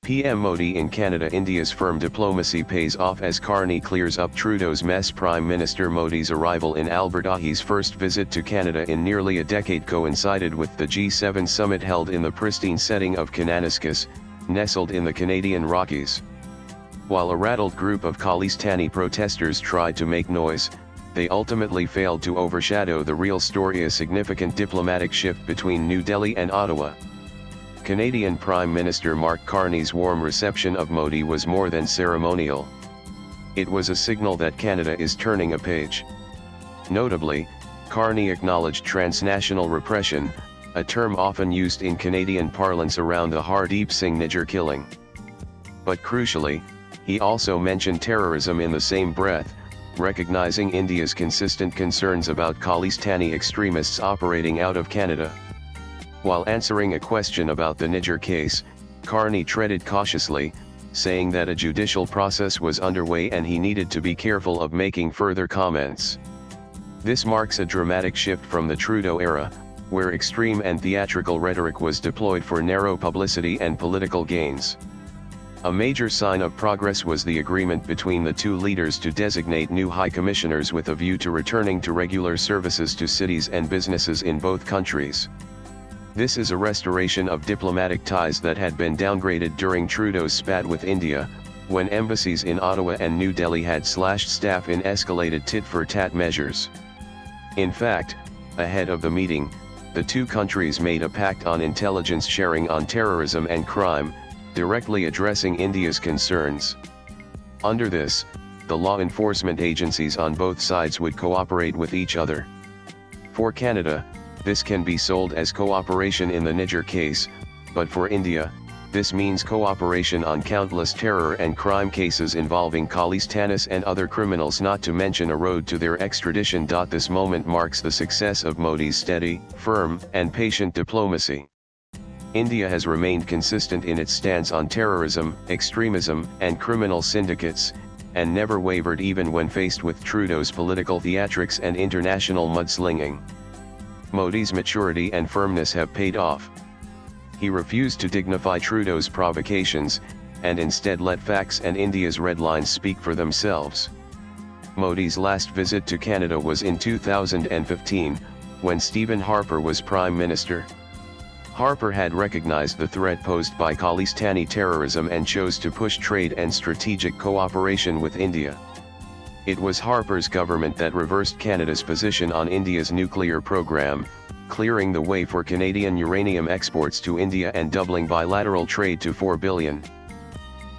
PM Modi in Canada. India's firm diplomacy pays off as Carney clears up Trudeau's mess. Prime Minister Modi's arrival in Alberta. His first visit to Canada in nearly a decade coincided with the G7 summit held in the pristine setting of Kananaskis, nestled in the Canadian Rockies. While a rattled group of Khalistani protesters tried to make noise, they ultimately failed to overshadow the real story: a significant diplomatic shift between New Delhi and Ottawa. Canadian Prime Minister Mark Carney's warm reception of Modi was more than ceremonial. It was a signal that Canada is turning a page. Notably, Carney acknowledged transnational repression, a term often used in Canadian parlance around the Hardeep Singh Nijjar killing. But crucially, he also mentioned terrorism in the same breath, recognizing India's consistent concerns about Khalistani extremists operating out of Canada. While answering a question about the Nijjar case, Carney treaded cautiously, saying that a judicial process was underway and he needed to be careful of making further comments. This marks a dramatic shift from the Trudeau era, where extreme and theatrical rhetoric was deployed for narrow publicity and political gains. A major sign of progress was the agreement between the two leaders to designate new high commissioners with a view to returning to regular services to cities and businesses in both countries. This is a restoration of diplomatic ties that had been downgraded during Trudeau's spat with India, when embassies in Ottawa and New Delhi had slashed staff in escalated tit-for-tat measures. In fact, ahead of the meeting, the two countries made a pact on intelligence sharing on terrorism and crime, directly addressing India's concerns. Under this, the law enforcement agencies on both sides would cooperate with each other. For Canada, this can be sold as cooperation in the Nijjar case, but for India, this means cooperation on countless terror and crime cases involving Khalistanis and other criminals, not to mention a road to their extradition. This moment marks the success of Modi's steady, firm, and patient diplomacy. India has remained consistent in its stance on terrorism, extremism, and criminal syndicates, and never wavered even when faced with Trudeau's political theatrics and international mudslinging. Modi's maturity and firmness have paid off. He refused to dignify Trudeau's provocations, and instead let facts and India's red lines speak for themselves. Modi's last visit to Canada was in 2015, when Stephen Harper was Prime Minister. Harper had recognized the threat posed by Khalistani terrorism and chose to push trade and strategic cooperation with India. It was Harper's government that reversed Canada's position on India's nuclear program, clearing the way for Canadian uranium exports to India and doubling bilateral trade to $4 billion.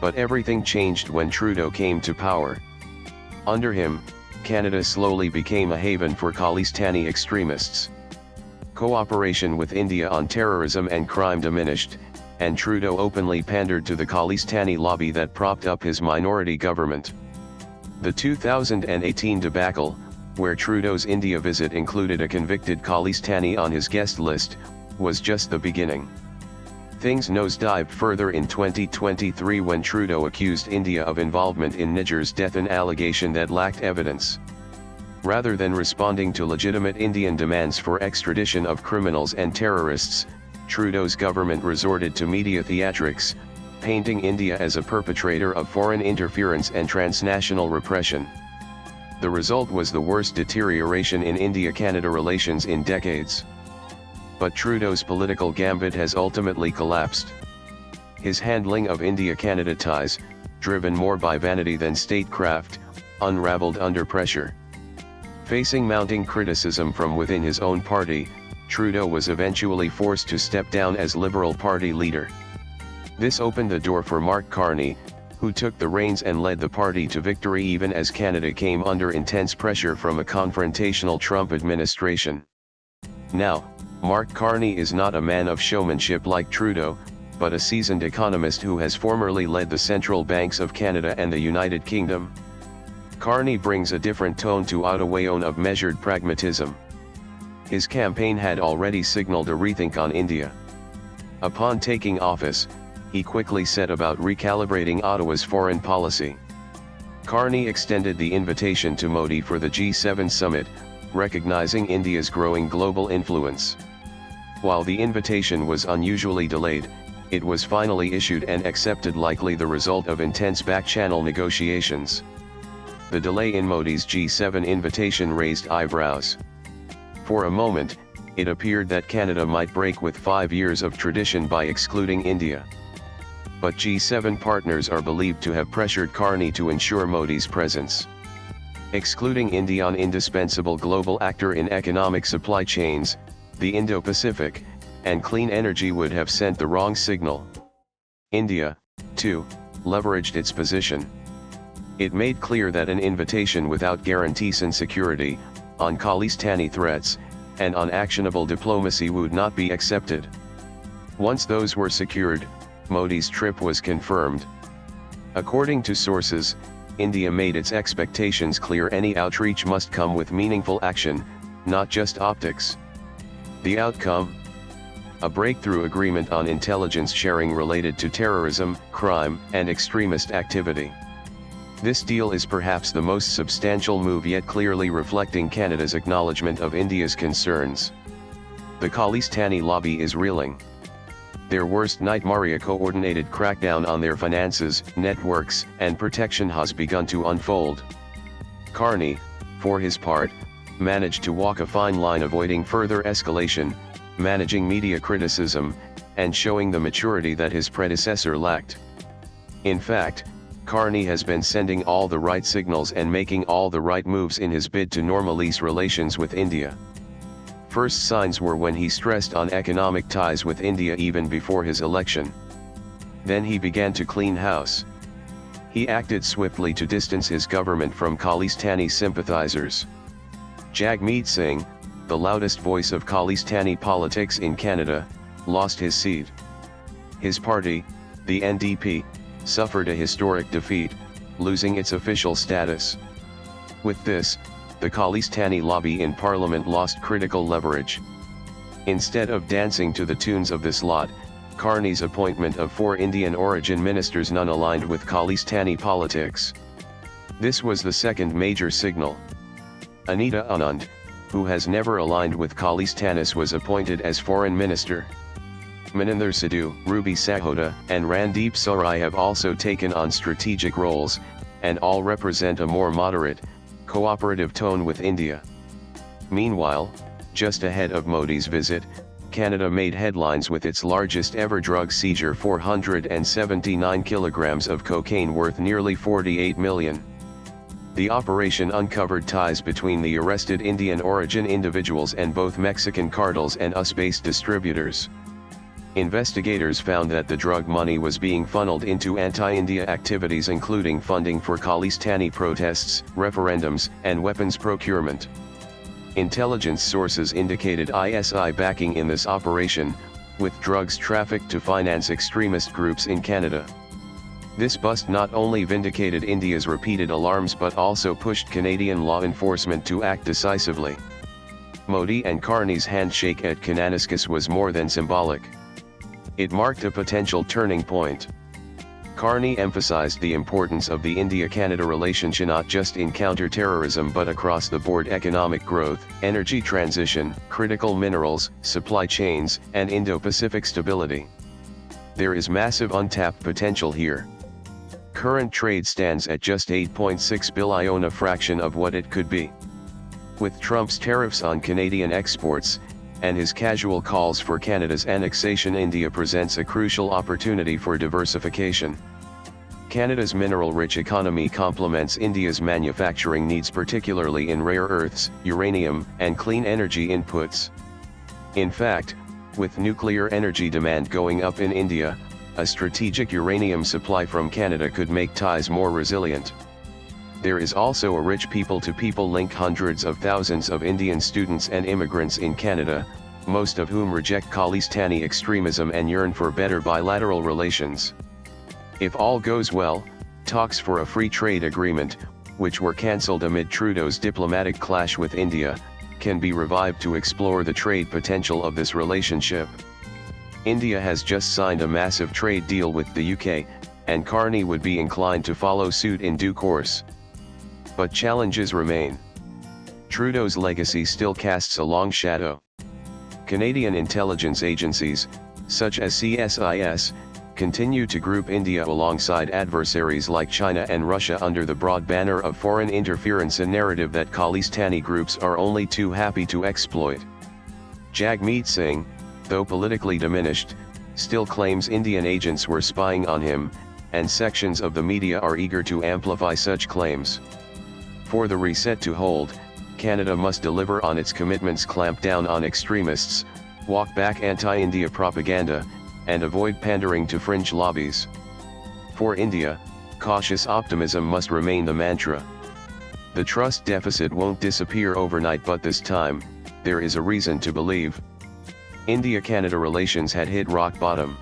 But everything changed when Trudeau came to power. Under him, Canada slowly became a haven for Khalistani extremists. Cooperation with India on terrorism and crime diminished, and Trudeau openly pandered to the Khalistani lobby that propped up his minority government. The 2018 debacle, where Trudeau's India visit included a convicted Khalistani on his guest list, was just the beginning. Things nosedived further in 2023 when Trudeau accused India of involvement in Nijjar's death, an allegation that lacked evidence. Rather than responding to legitimate Indian demands for extradition of criminals and terrorists, Trudeau's government resorted to media theatrics, painting India as a perpetrator of foreign interference and transnational repression. The result was the worst deterioration in India-Canada relations in decades. But Trudeau's political gambit has ultimately collapsed. His handling of India-Canada ties, driven more by vanity than statecraft, unraveled under pressure. Facing mounting criticism from within his own party, Trudeau was eventually forced to step down as Liberal Party leader. This opened the door for Mark Carney, who took the reins and led the party to victory even as Canada came under intense pressure from a confrontational Trump administration. Now, Mark Carney is not a man of showmanship like Trudeau, but a seasoned economist who has formerly led the central banks of Canada and the United Kingdom. Carney brings a different tone to Ottawa, one of measured pragmatism. His campaign had already signaled a rethink on India. Upon taking office, he quickly set about recalibrating Ottawa's foreign policy. Carney extended the invitation to Modi for the G7 summit, recognizing India's growing global influence. While the invitation was unusually delayed, it was finally issued and accepted, likely the result of intense back-channel negotiations. The delay in Modi's G7 invitation raised eyebrows. For a moment, it appeared that Canada might break with 5 years of tradition by excluding India. But G7 partners are believed to have pressured Carney to ensure Modi's presence. Excluding India, an indispensable global actor in economic supply chains, the Indo-Pacific, and clean energy, would have sent the wrong signal. India, too, leveraged its position. It made clear that an invitation without guarantees and security, on Khalistani threats, and on actionable diplomacy would not be accepted. Once those were secured, Modi's trip was confirmed. According to sources, India made its expectations clear: any outreach must come with meaningful action, not just optics. The outcome? A breakthrough agreement on intelligence sharing related to terrorism, crime, and extremist activity. This deal is perhaps the most substantial move yet, clearly reflecting Canada's acknowledgement of India's concerns. The Khalistani lobby is reeling. Their worst nightmare, a coordinated crackdown on their finances, networks, and protection, has begun to unfold. Carney, for his part, managed to walk a fine line, avoiding further escalation, managing media criticism, and showing the maturity that his predecessor lacked. In fact, Carney has been sending all the right signals and making all the right moves in his bid to normalize relations with India. First signs were when he stressed on economic ties with India even before his election. Then he began to clean house. He acted swiftly to distance his government from Khalistani sympathizers. Jagmeet Singh, the loudest voice of Khalistani politics in Canada, lost his seat. His party, the NDP, suffered a historic defeat, losing its official status. With this, the Khalistani lobby in Parliament lost critical leverage. Instead of dancing to the tunes of this lot, Carney's appointment of 4 Indian origin ministers, none aligned with Khalistani politics. This was the second major signal. Anita Anand, who has never aligned with Khalistanis, was appointed as foreign minister. Maninder Sidhu, Ruby Sahota, and Randeep Sarai have also taken on strategic roles, and all represent a more moderate, cooperative tone with India. Meanwhile, just ahead of Modi's visit, Canada made headlines with its largest ever drug seizure: 479 kilograms of cocaine worth nearly $48 million. The operation uncovered ties between the arrested Indian origin individuals and both Mexican cartels and US-based distributors. Investigators found that the drug money was being funneled into anti-India activities, including funding for Khalistani protests, referendums, and weapons procurement. Intelligence sources indicated ISI backing in this operation, with drugs trafficked to finance extremist groups in Canada. This bust not only vindicated India's repeated alarms but also pushed Canadian law enforcement to act decisively. Modi and Carney's handshake at Kananaskis was more than symbolic. It marked a potential turning point. Carney emphasized the importance of the India-Canada relationship not just in counter-terrorism but across the board: economic growth, energy transition, critical minerals, supply chains, and Indo-Pacific stability. There is massive untapped potential here. Current trade stands at just $8.6 billion, a fraction of what it could be. With Trump's tariffs on Canadian exports, and his casual calls for Canada's annexation, India presents a crucial opportunity for diversification. Canada's mineral-rich economy complements India's manufacturing needs, particularly in rare earths, uranium, and clean energy inputs. In fact, with nuclear energy demand going up in India, a strategic uranium supply from Canada could make ties more resilient. There is also a rich people-to-people link: hundreds of thousands of Indian students and immigrants in Canada, most of whom reject Khalistani extremism and yearn for better bilateral relations. If all goes well, talks for a free trade agreement, which were cancelled amid Trudeau's diplomatic clash with India, can be revived to explore the trade potential of this relationship. India has just signed a massive trade deal with the UK, and Carney would be inclined to follow suit in due course. But challenges remain. Trudeau's legacy still casts a long shadow. Canadian intelligence agencies, such as CSIS, continue to group India alongside adversaries like China and Russia under the broad banner of foreign interference, a narrative that Khalistani groups are only too happy to exploit. Jagmeet Singh, though politically diminished, still claims Indian agents were spying on him, and sections of the media are eager to amplify such claims. For the reset to hold, Canada must deliver on its commitments, clamp down on extremists, walk back anti-India propaganda, and avoid pandering to fringe lobbies. For India, cautious optimism must remain the mantra. The trust deficit won't disappear overnight, but this time, there is a reason to believe. India-Canada relations had hit rock bottom.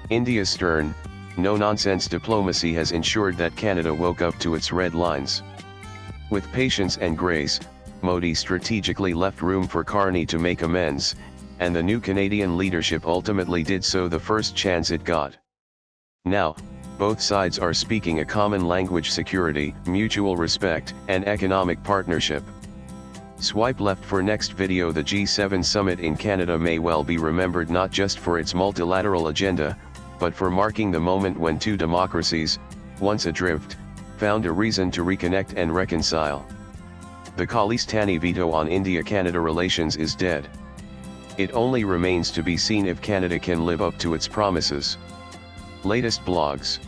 India's stern, no-nonsense diplomacy has ensured that Canada woke up to its red lines. With patience and grace, Modi strategically left room for Carney to make amends, and the new Canadian leadership ultimately did so the first chance it got. Now, both sides are speaking a common language: security, mutual respect, and economic partnership. Swipe left for next video. The G7 summit in Canada may well be remembered not just for its multilateral agenda, but for marking the moment when two democracies, once adrift, found a reason to reconnect and reconcile. The Khalistani veto on India-Canada relations is dead. It only remains to be seen if Canada can live up to its promises. Latest blogs.